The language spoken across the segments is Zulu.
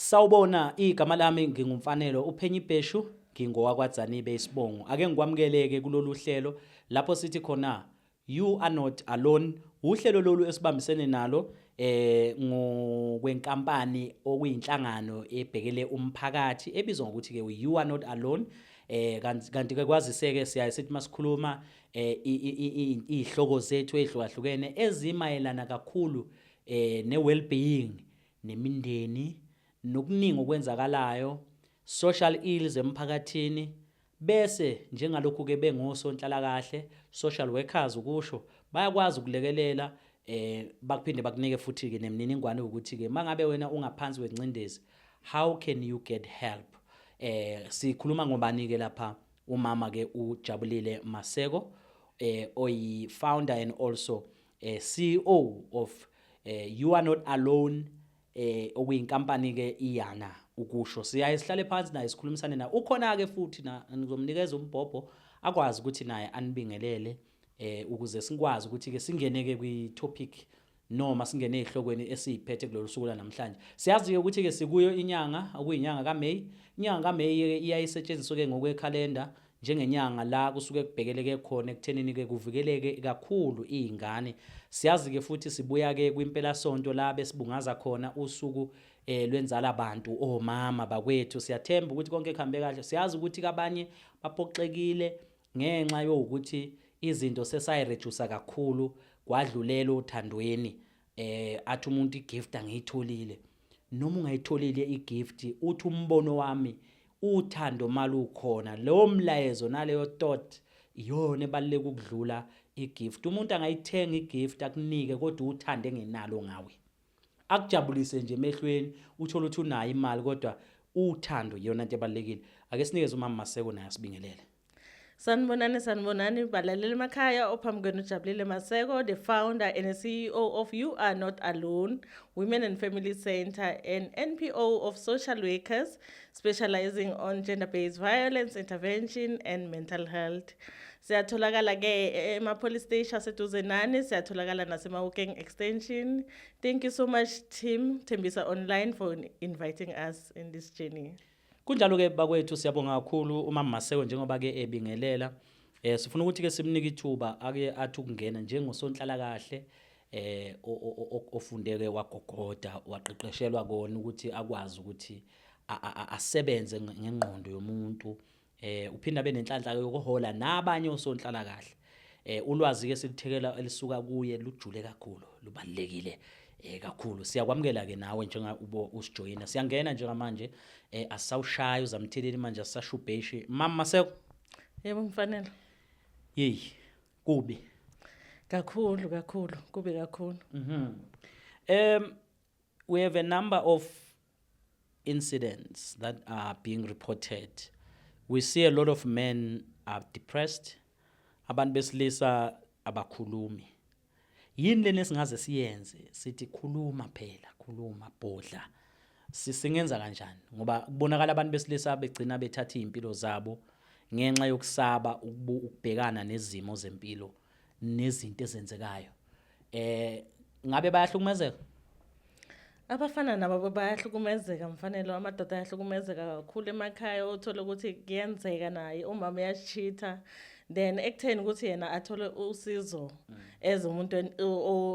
Sawubona igama lami ngingumfanelo uPhenyi Bheshu ngingowakwaDzanibe isibongo ake ngikwamukeleke kulolu hlelo lapho sithi khona you are not alone uhlelo lolu esibambisene nalo ngokwenkampani okuyinhlangano ebhekele umphakathi ebizwa ngokuthi ke you are not alone kanti ke kwaziseke siyaye sithi masikhuluma izihloko zethu ezihlukahlukene ezimayelana kakhulu ne-well-being nemindeni nokuningi okwenzakalayo social ills emphakathini bese njengalokhu ke bengosonhlala kahle social workers ukusho bayakwazi ukulekelela bakuphinde bakunike futhi ke nemininingwane ukuthi ke mangabe wena ungaphansi kwencindezi how can you get help sikhuluma ngobani ke lapha umama ke uJabulile Maseko oyi founder and also CEO of You Are Not Alone okuyinkampani ke iyana ukusho siyaye sihlale phansi naye sikhulumisane naye ukhona ke futhi ngizomnikeza umbhobho akwazi ukuthi naye anibingelele ukuze sikwazi ukuthi ke singene ke kwi topic noma singene ezihlokweni esiziphethe kulolu suku la namhlanje siyazi ke ukuthi ke sikuyo inyanga okuyinyanga kaMay inyanga kaMay iyayisetshenziswa ke ngokwe calendar njengenyanga la kusuke kubhekeleke khona ekuthenini ke kuvikeleke kakhulu izingane siyazi ke futhi sibuya ke kwimpela sonto la besibungaza khona usuku lwenzala abantu omama bakwethu siyathemba ukuthi konke kuhambe kahle siyazi ukuthi kabanye baphoxekile ngenxa yokuthi izinto sesayireduce kakhulu kwadlulela uthandweni athi umuntu igift angiyitholile noma ungayitholile igift uthi umbono wami uthando malukhona lo mlayezo naleyo thought iyona ebaluleka ukudlula igift umuntu angayithenga igift akunike kodwa uthande ngenalo ngawe akujabulise nje emehlweni uthola ukuthi unayo imali kodwa uthando iyona into ebalekile ake sinikeze umama Maseko naye sibingelele. Sanibonani balaleli emakhaya ophambi kwenu uJabulile Maseko, the founder and CEO of You Are Not Alone Women and Family Center, an NPO of social workers specializing on gender-based violence intervention and mental health. Siyatholakala ke ema-police station aseduze nani, siyatholakala nasema-Hawkeng extension. Thank you so much team Thembisa Online for inviting us in this journey. Kunjalo ke bakwethu siyabonga kakhulu umama Maseko njengoba ke ebingelela sifuna ukuthi ke simnike ithuba ake athi ukungena njengosonhlala kahle ofundeke wagogoda waqeqeshelwa kona ukuthi akwazi ukuthi asebenze ngengqondo yomuntu uphinda benenhlanhla yokuhola nabanye osonhlala kahle ulwazi ke silithekela elisuka kuye lujule kakhulu lubalekile kakhulu siyakwamukela ke nawe njengoba usijoyina siyangena njengamanje asawushaya uzamtheleli manje asashubheshi mama Maseko yebo mfanele kubi kakhulu kubi kakhulu we have a number of incidents that are being reported. We see a lot of men are depressed abantu besilisa abakhulumi yini leni singaze siyenze sithi khuluma phela khuluma bodla sisingenza kanjani ngoba kubonakala abantu besilisa begcina bethatha izimpilo zabo ngenxa yokusaba ukubhekana nezimo zempilo nezinto ezenzekayo ngabe bayahlukumezeka abafana nabo bayahlukumezeka mfanele amadoda ayahlukumezeka kakhulu emakhaya uthola ukuthi kuyenzeka naye umama uyashitha then ekutheni ukuthi yena athole usizo as umuntu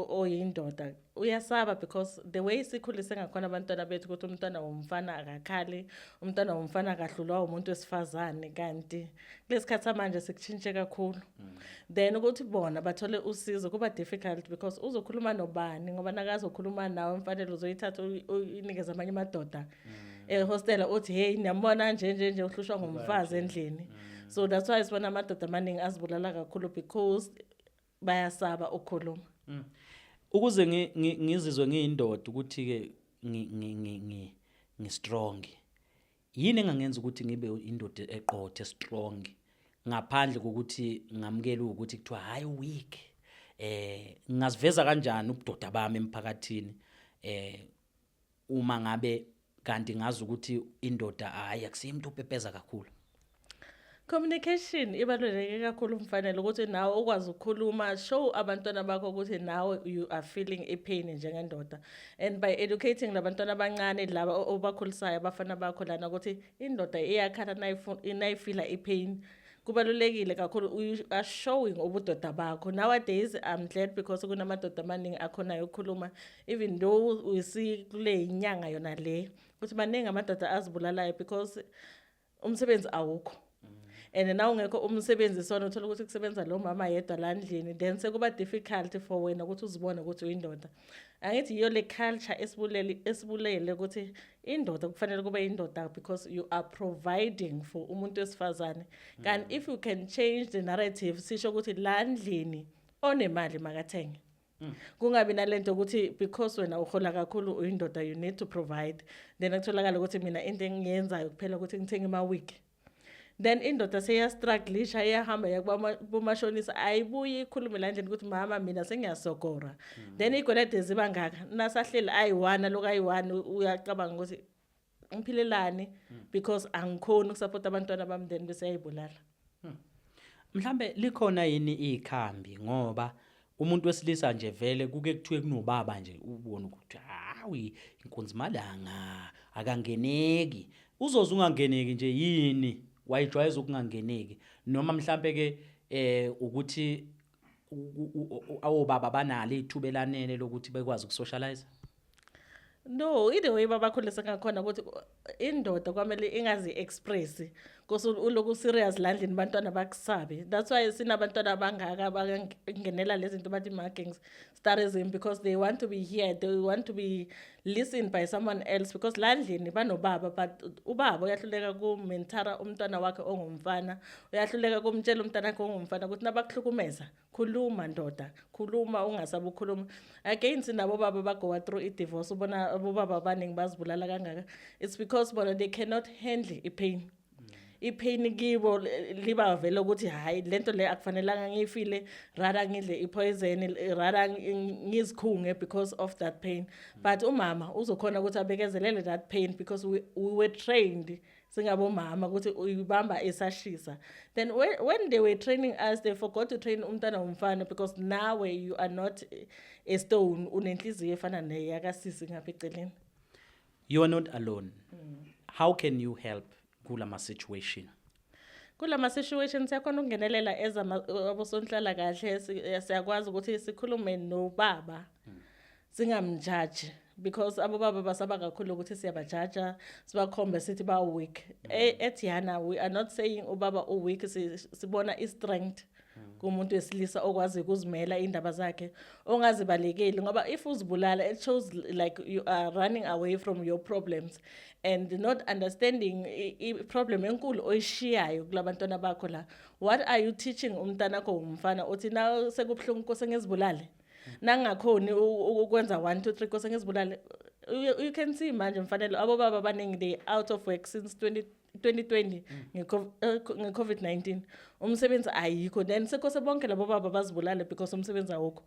oyindoda uyasaba because the way sikhulise ngakhona abantwana bethu ukuthi umntwana womfana akakhali umntwana womfana akahlulwa umuntu wesifazane kanti kulesikhathi manje sikutshintshe kakhulu then ukuthi bona bathole usizo kuba difficult because uzokhuluma nobani ngoba nakazokhuluma nawe mfanele uzoyithatha uyinikeza amanye amadoda hostel uthi hey niyambona nje uhlushwa ngumfazi endlini. So that's why sibona amadoda amaningi azibulala kakhulu because bayasaba ukukhuluma. Ukuze ngizizwe ngiyindoda ukuthi ke ngi strong. Yini engangenza ukuthi ngibe indoda eqothe strong ngaphandle kokuthi ngamukela ukuthi kuthiwa hayi weak. Ngaziveza kanjani ubudoda bami emphakathini uma ngabe kanti ngazi ukuthi indoda hayi akusiyo umuntu opepeza kakhulu. Communication ibaluleke kakhulu mfanele ukuthi nawe ukwazi ukukhuluma, show abantwana bakho ukuthi nawe you are feeling ipain njengendoda. And by educating labantwana abancane laba obakhulisayo abafana bakho lana ukuthi indoda iyakhala nayifila ipain. Kubalulekile kakhulu you are showing ubudoda bakho. Nowadays I'm glad because kunamadoda amaningi akhonayo ukukhuluma, even though we see kule inyanga yona le ukuthi maningi amadoda azibulalayo because umsebenzi awukho. And now ungekho umsebenzi sona uthola ukuthi kusebenza lo mama yedwa la endlini, then sekuba difficult for wena ukuthi uzibone ukuthi uyindoda. Angithi iyo le culture esibulele ukuthi indoda kufanele kube indoda because you are providing for umuntu wesifazane. Kanti if you can change the narrative sisho ukuthi la endlini onemali makathenge. Kungabi nalento ukuthi because wena uhola kakhulu uyindoda you need to provide. Then akutholakala ukuthi mina into engiyenzayo kuphela ukuthi ngithenge ama-wig. Then indoda seyastrugglisha iyahamba yakubomashonisa ayibuyi ikhulume la ndlela ukuthi mama mina sengiyasokora. Then igolede ziba ngaka nasahleli ayi1 lokho ayi1 uyacabanga ukuthi ngiphilelani because angikhona ukusupport abantwana bami then bese ayibulala. Mhlambe likhona yini ikhambi ngoba umuntu wesilisa nje vele kuke kuthiwe kunobaba nje ubone ukuthi hayi inkunzi malanga akangeneki uzoze ungangeneki nje yini wayijwayeza ukungangeneki noma mhlambe ke ukuthi awobaba banalo ithuba elanele lokuthi bekwazi ukusocialize. No, either way babakhulisa ngakhona ukuthi indoda kwamele ingazi express because uloku serious la ndlini bantwana bakusabe. That's why sinabantwana abangaka abangenela lezi zinto bathi ma-gangs starism because they want to be here, they want to be listened by someone else because la ndlini banobaba but ubaba uyahluleka kumentara umntwana wakhe ongumfana, uyahluleka kumtshela umntwana wakhe ongumfana ukuthi nabakuhlukumeza khuluma ndoda, khuluma ungasabi ukukhuluma. Again sinabo baba bago through i-divorce ubona abobaba abaningi bazibulala kangaka. It's because bona they cannot handle i-pain. I-pain kibo liba vele ukuthi hayi lento le akufanelanga ngiyifile rather ngidle i-poison rather ngizikhunge because of that pain. But umama uzokhona ukuthi abekezelele that pain because we were trained singabomama ukuthi uyibamba esashisa. Then when they were training us they forgot to train umntwana womfana because now you are not a stone unenhliziyo efana neyakasisi ngapha eceleni. You are not alone. How can you help kulama situation? Kulama situations siyakhona ukungenelela abosonhlala kahle siyakwazi ukuthi sikhulume nobaba singamjudge because abobaba basaba kakhulu ukuthi siyabajaja sibakhombe sithi ba weak. Ethiyana we are not saying ubaba weak sibona i-strength kumuntu wesilisa okwazi ukuzimela indaba zakhe ongazibalekeli ngoba if uzibulala it shows like you are running away from your problems and not understanding i-problem enkulu oyishiyayo kulabantwana bakho la. What are you teaching umntana wakho umfana uthi na sekubhlungu kose ngizibulale nangakhoni ukwenza 1 2 3 kose ngizibulale. You can see manje mfanele abobaba abaningi they out of work since 2020 nge-COVID-19 umsebenzi ayikho then sekose bonke labo baba bazibulale because umsebenzi awukho.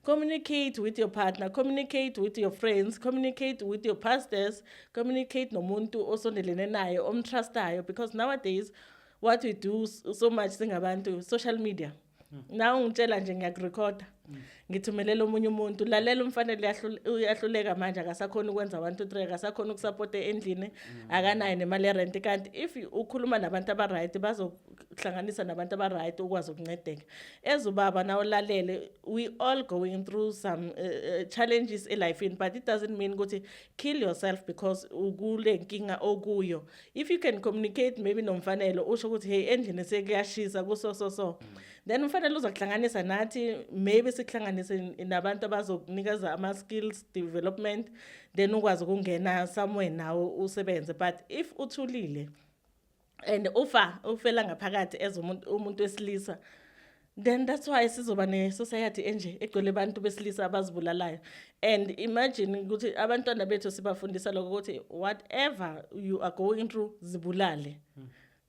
Communicate with your partner, communicate with your friends, communicate with your pastors, communicate nomuntu osondelene naye omtrustayo because nowadays what we do so much singabantu social media. Now ngitshela nje ngiyakurecorda ngithumelela omunye umuntu lalela umfanele uyahluleka manje akasakhona ukwenza 1 2 3 akasakhona ukusupport endlini akanayo nemali ye rent kanti if ukhuluma nabantu aba right bazohlanganisa nabantu aba right ukwazi ukuncedeka. Ezubaba nawo lalele we all going through some challenges in life but it doesn't mean ukuthi kill yourself because ukule nkinga okuyo. If you can communicate maybe nomfanele usho ukuthi hey endlini sekuyashisa kuso then umfanele uzokuhlanganisa nathi maybe sikuhlanganise nabantu abazokunikeza ama skills development then ukwazi ukungena somewhere nawo usebenze. But if uthulile and ufela ngaphakathi as umuntu wesilisa then that's why sizoba ne society enje egcwele abantu besilisa abazibulalayo. And imagine ukuthi abantwana bethu sibafundisa lokho ukuthi whatever you are going through zibulale.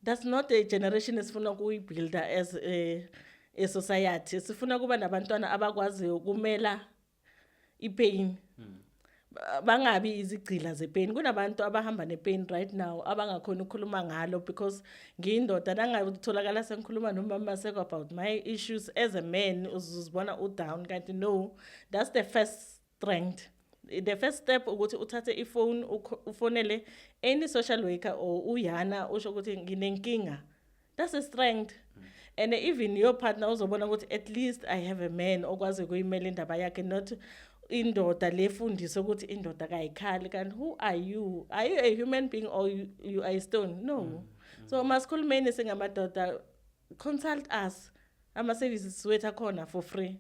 That's not a generation esifuna ukuyibuilda as a society. Sifuna kuba nabantwana abakwazi ukumela ipain. bangabi izigcila zepain. Kunabantu abahamba nepain right now abangakhona ukukhuluma ngalo because ngiyindoda nangayitholakala sengikhuluma nomama Maseko about my issues as a man uzibona down kanti no, that's the first strength. The first step ukuthi uthathe iphone ufonele any social worker or uyana usho ukuthi nginenkinga. That's a strength. And even your partner uzobona ukuthi at least I have a man okwazi ukuyimela indaba yakhe, not indoda lefundisa ukuthi indoda kayikhali. Kanti who are you? Are you a human being or you are a stone? No. So masikhulumeni singamadoda, consult us. Ama services wethu akhona for free.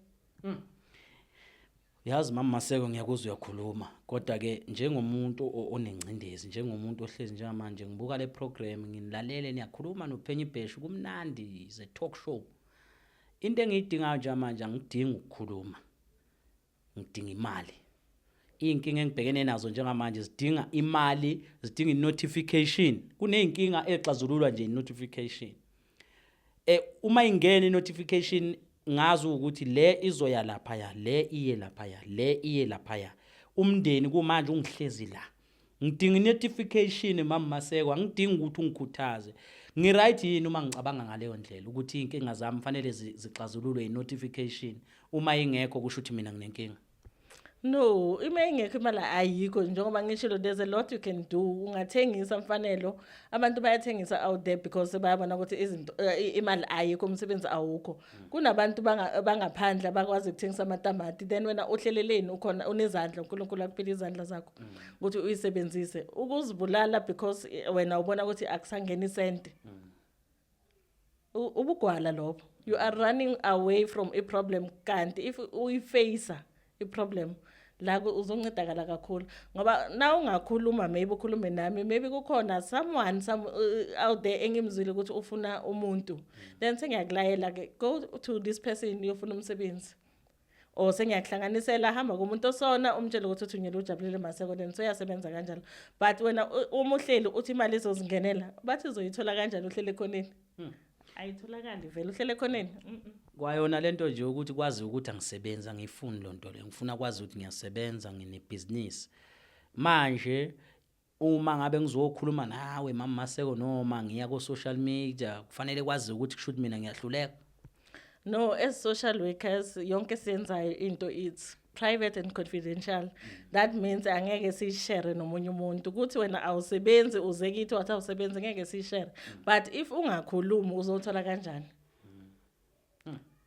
Yazi mama Maseko ngiyakuzwa uyakhuluma kodwa ke njengomuntu onengcindezi njengomuntu ohlezi njengamanje ngibuka le program nginilalele niyakhuluma noPhenny Bheshu kumnandi is a talk show. Into engiyidinga nje manje ngidinga ukukhuluma. Ngidinga imali. Inkinga engibhekene nazo njengamanje zidinga imali, zidinga notification. Kuneyinkinga exazululwa nje notification. Uma ingene notification ngazi ukuthi le izoya lapha ya, le iye lapha ya, le iye lapha ya. Umndeni kumanje ungihlezi la. Ngidinga notification mama Maseko, angidingi ukuthi ungikhuthaze. Ngiright yini uma ngicabanga ngaleyo ndlela ukuthi inkinga zami kufanele zixazululwe notification. Uma ingekho kusho ukuthi mina nginenkinga. No, ima ingekho imali ayikho njengoba ngishilo there's a lot you can do. Ungathengisa mfanelo. Abantu bayathengisa out there because bayabona ukuthi izinto imali ayikho, umsebenzi awukho. Kunabantu bangaphandle abakwazi ukuthengisa amatamati, then wena uhleleleni ukhona unezandla, uNkulunkulu akuphile izandla zakho ukuthi uyisebenzise. Ukuzibulala because wena ubona ukuthi akusangeni isente. Ubugwala lobo. You are running away from a problem kanti if uyiface a problem la uzoncedakala kakhulu ngoba na ungakhuluma maybe ukhulume nami maybe kukhona someone out there engimzwile ukuthi ufuna umuntu, then sengiyakulayela ke go to this person yofuna umsebenzi or sengiyakuhlanganisela hamba kumuntu osona umtshela ukuthi uthunyela uJabulile Maseko then so yasebenza kanjalo. But wena umuhleli uthi imali izozingenela bathi uzoyithola kanjalo uhlele khoneni ayitholakali vele uhlele khoneni. Kwayona lento nje ukuthi kwazi ukuthi angisebenza ngifuni lonto le ngifuna kwazi ukuthi ngiyasebenza nginebusiness manje. Uma ngabe ngizokhuluma nawe mama Maseko noma ngiya ku social media kufanele kwazi ukuthi kusho ukuthi mina ngiyahluleka. No, as social workers yonke senzayo into it's private and confidential. That means angeke sishare nomunye umuntu ukuthi wena awusebenzi uze kithi wathi awusebenzi ngeke sishare. But if ungakhulumi uzothola kanjani?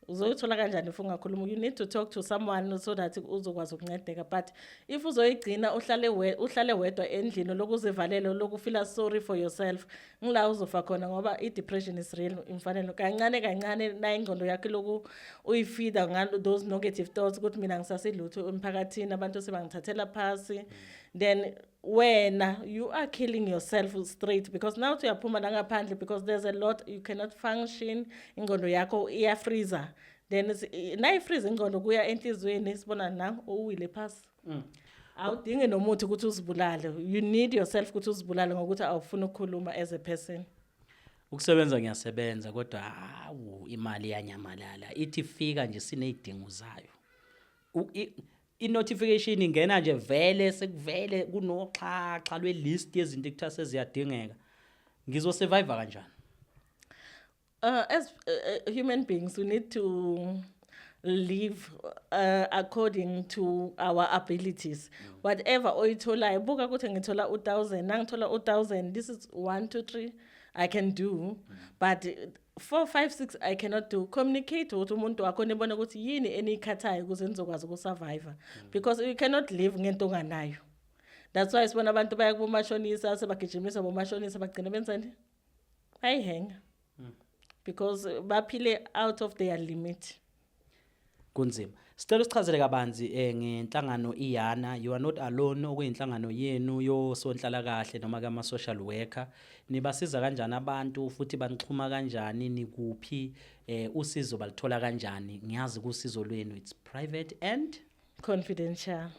Uzoyithola kanjani if ungakhuluma? You need to talk to someone so that uzokwazi ukuncedeka. But if uzoyigcina uhlale wedwa endlini lokuzivalela lokufeel sorry for yourself, ngila uzofa khona ngoba i-depression is real imfanelo. Kancane na ingqondo yakhe loku uyifeeda ngalo those negative thoughts ukuthi mina ngisasilutho emphakathini abantu sebangithathela phasi, then wena you are killing yourself straight because now uyaphuma la ngaphandle because there's a lot you cannot function, ingqondo yakho iya freezer, then na ifreeze ingqondo kuya enhlizweni sibona na uwile phasi. Awudinge nomuthi ukuthi uzibulale, you need yourself ukuthi uzibulale ngokuthi awufuna ukukhuluma as a person. Ukusebenza ngiyasebenza kodwa hawu imali yanyamalala ithi fika nje sinezidingo zayo. I-notification ingena nje vele sekuvele kunoxhaxha lwe-list yezinto ekuthiwa seziyadingeka. Ngizosurvive kanjani? As human beings we need to live according to our abilities. Whatever oyitholayo buka ukuthi ngithola 1000 nangithola 1000 this is 1 2 3 I can do, but 4 5 6 I cannot do. Communicate with umuntu wakho nibone ukuthi yini enikhathayo ukuze nizokwazi ukusurvive because you cannot live ngento nganayo. That's why sibona abantu baya kubomashonisa sebagijimisa bomashonisa bagcina benzani bayihenga because baphile out of their limit. Kunzima. Sicela usichazele kabanzi ngenhlangano iYana, you are not alone, okuyinhlangano yenu yosonhlala kahle noma kama social worker. Nibasiza kanjani abantu futhi banixhuma kanjani nikuphi usizo balithola kanjani? Ngiyazi kusizo lwenu it's private and confidential.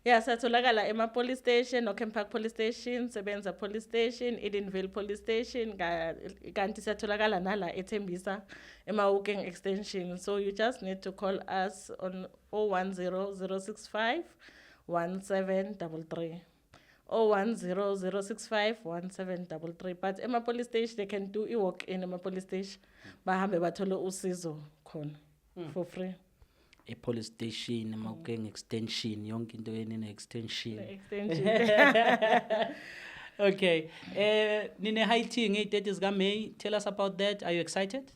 Yes, atholakala ema police station, Oakland Park police station, Sebenza police station, Edenville police station, kanti satholakala nala eThembisa ema Woking extension. So you just need to call us on 010 065 1733 010 065 1733. But ema-police station they can do i-walk-in ema-police station bahambe bathole usizo khona for free. E-police station mawuke extension yonke into yenine extension. Extension. Okay, nine hiking ngey'tete zika May, tell us about that. Are you excited?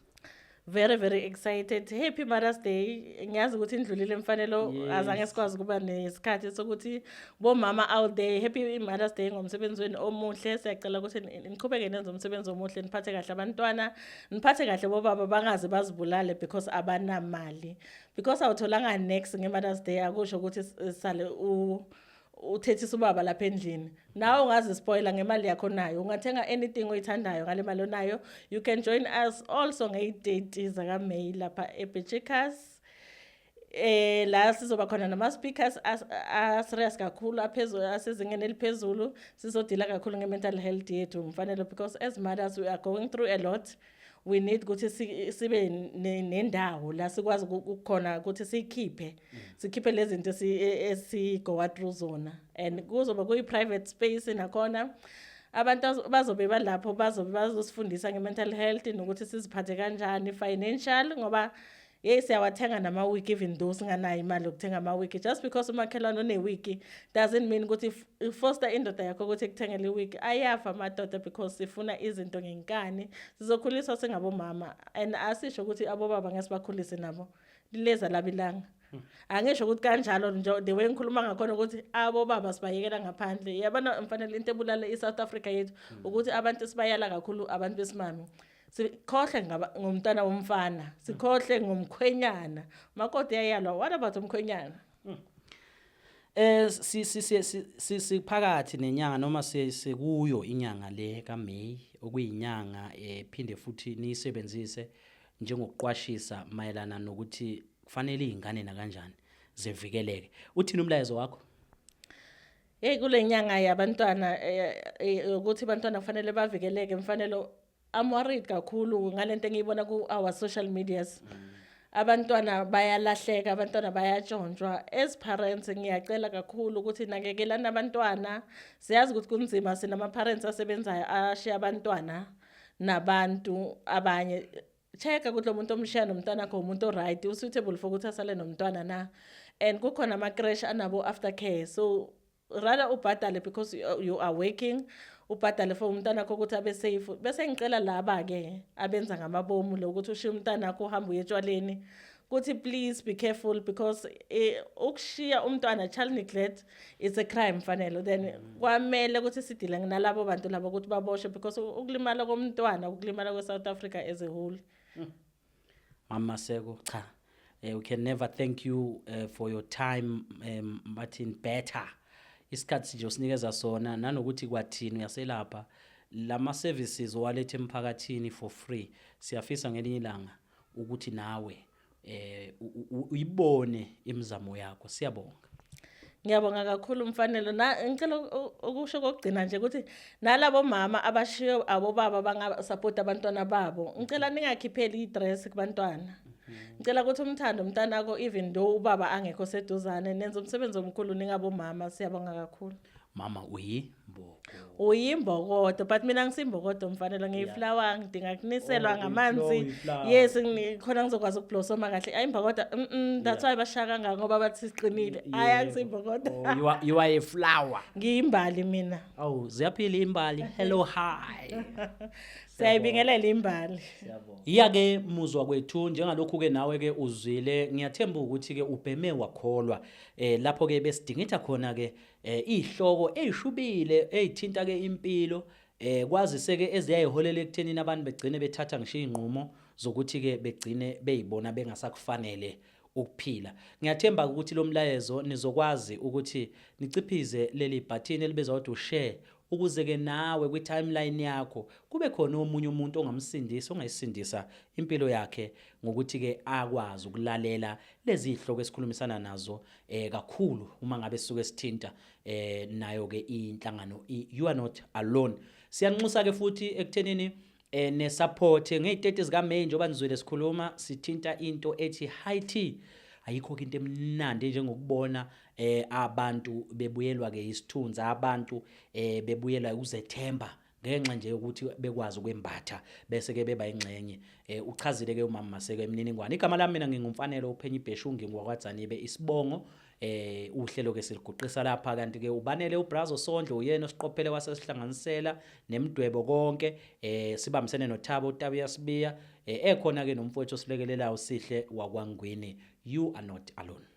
Very, very excited. Happy Mother's Day. Ngiyazi ukuthi indlulile mfanelo Yes. azange sikwazi kuba nesikhathi sokuthi bomama out there happy Mother's Day ngomsebenzi wenu omuhle. Siyacela ukuthi niqhubeke nenze umsebenzi omuhle, niphathe kahle abantwana, niphathe kahle bobaba bangaze bazibulale because abanamali. Because awutholanga next ngeMother's Day akusho ukuthi sale uthethisa ubaba lapha endlini. Nawe ungazi spoiler ngemali yakho nayo, ungathenga anything oyithandayo ngale mali onayo. You can join us also ngey-date zaka May lapha eBechikas. La sizoba khona nama speakers serious kakhulu aphezulu asezingeni eliphezulu, sizodila kakhulu nge-mental health yethu mfanelo, because as mothers we are going through a lot. We need ukuthi sibe nendawo la sikwazi ukukhona ukuthi sikhiphe lezi zinto esigowa through zona, and kuzoba kuyi-private space nakhona abantu bazobe balapho bazosifundisa nge-mental health nokuthi siziphathe kanjani financial, ngoba siyawathenga nama-wiki even though singanayo imali yokuthenga ama-wiki. Just because umakhelwane one-wiki doesn't mean ukuthi foster indoda yakho ukuthi ikuthengele i-wiki. Ayafa amadoda because sifuna izinto ngenkani, sizokhuliswa singabomama, and asisho ukuthi abobaba ngeke sibakhulise nabo lileza labilanga. Angisho ukuthi kanjalo nje the way ngikhuluma ngakhona ukuthi abobaba sibayekela ngaphandle. Yabona mfanele into ebulale iSouth Africa yethu ukuthi abantu sibayala kakhulu abantu besimami. Sikhohle ngomntwana womfana, sikhohle ngomkhwenyana. Makoti yayalwa, what about umkhwenyana? Siphakathi nenyanga noma sekuyo inyanga le kaMay, okuyinyanga phinde futhi niyisebenzise njengokuqwashisa mayelana nokuthi kufanele izingane na kanjani zivikeleke. Uthini umlayezo wakho? Kule nyanga yabantwana ukuthi abantwana kufanele bavikeleke mfanelo. I'm worried kakhulu ngalento engiyibona ku our social medias. Abantwana bayalahleka, abantwana bayatshontshwa. As parents ngiyacela kakhulu ukuthi nakekelana abantwana. Siyazi ukuthi kunzima, sinama parents asebenzayo ashiya abantwana nabantu abanye. Checka ukuthi lo muntu omshiya nomntwana akho umuntu right, suitable for ukuthi asale nomntwana na. And kukhona ama crash anabo aftercare. So rather ubhadale because you are working, ubhadale for umntana akho ukuthi abe safe. Bese ngicela laba ke abenza ngamabomu lokuthi ushiya umntana akho uhamba uyetshwaleni ukuthi please be careful, because ukushiya umntwana, child neglect is a crime fanele. Then kwamele ukuthi sidile nalabo bantu labo ukuthi baboshwe, because ukulimala komntwana ukulimala kweSouth Africa as a whole. Mama Seko, cha. We can never thank you for your time, Martin. Better isikhathi nje usinikeza sona nanokuthi kwathini uyaselapha lama services owalethe emphakathini for free. Siyafisa ngelinye ilanga ukuthi nawe uyibone imizamo yakho. Siyabonga. Ngiyabonga kakhulu mfanelo. Ngicela ukusho kokugcina nje ukuthi nalabo mama abashiyo abobaba bangasupport abantwana babo, ngicela ningakhipheli idress kubantwana. Ngicela ukuthi umthando umntana akho even though ubaba angekho seduzane, nenze umsebenzi omkhulu ningabomama. Siyabonga kakhulu. Mama uyimboko. Uyimbokodo, but mina ngisimbokodo mfanelo, ngiyiflower, ngidinga kuniselwa ngamanzi. Yes, khona ngizokwazi ukublosoma kahle. Ayimbokodo, that's why bashaka kangaka ngoba bathi siqinile. Ayangsimbokodo. You are a flower. Ngiyimbali mina. Oh, ziyaphila imbali. Hello, hi. Siyayibingelela imbali. Iyake muzwa kwethu njengalokhu ke nawe ke uzwile, ngiyathemba ukuthi ke ubheme wakholwa lapho ke besidingitha khona ke ihloko ezishubile ezithinta ke impilo kwazise ke eziyayiholela ekuthenini abantu begcine bethatha ngisho inqumo zokuthi ke begcine beyibona bengasakufanele ukuphila. Ngiyathemba ukuthi lo mlayezo nizokwazi ukuthi niciphize leli button elibizwa ukuthi share, ukuze ke nawe kwi timeline yakho kube khona omunye umuntu ongamsindisa ongayisindisa impilo yakhe ngokuthi ke akwazi ukulalela lezi ihloko esikhulumisana nazo kakhulu uma ngabe sisuke sithinta nayo ke inhlangano You Are Not Alone. Siyanxusa ke futhi ekuthenini ne support ngezitete zika May njoba nizwele sikhuluma sithinta into ethi high tea. ayikho into emnandi njengokubona abantu bebuyelwa ke isithunzi, abantu bebuyelwa ukuzethemba ngenxa nje ukuthi bekwazi ukwembatha bese ke beba ingxenye. Uchazile ke uMama Maseko emininingwane. Igama lami mina ngingumfanele uPhenyo Ibheshungi ngwakwaDzanibe Isibongo. Uhlelo ke siliguqisa lapha kanti ke ubanele uBrazo Sondlo uyena osiqophele wasesihlanganisela nemidwebo konke. Sibambisene noThabo Yasibiya ekhona ke nomfowethu osilekelelayo Sihle wakwangwini. You are not alone.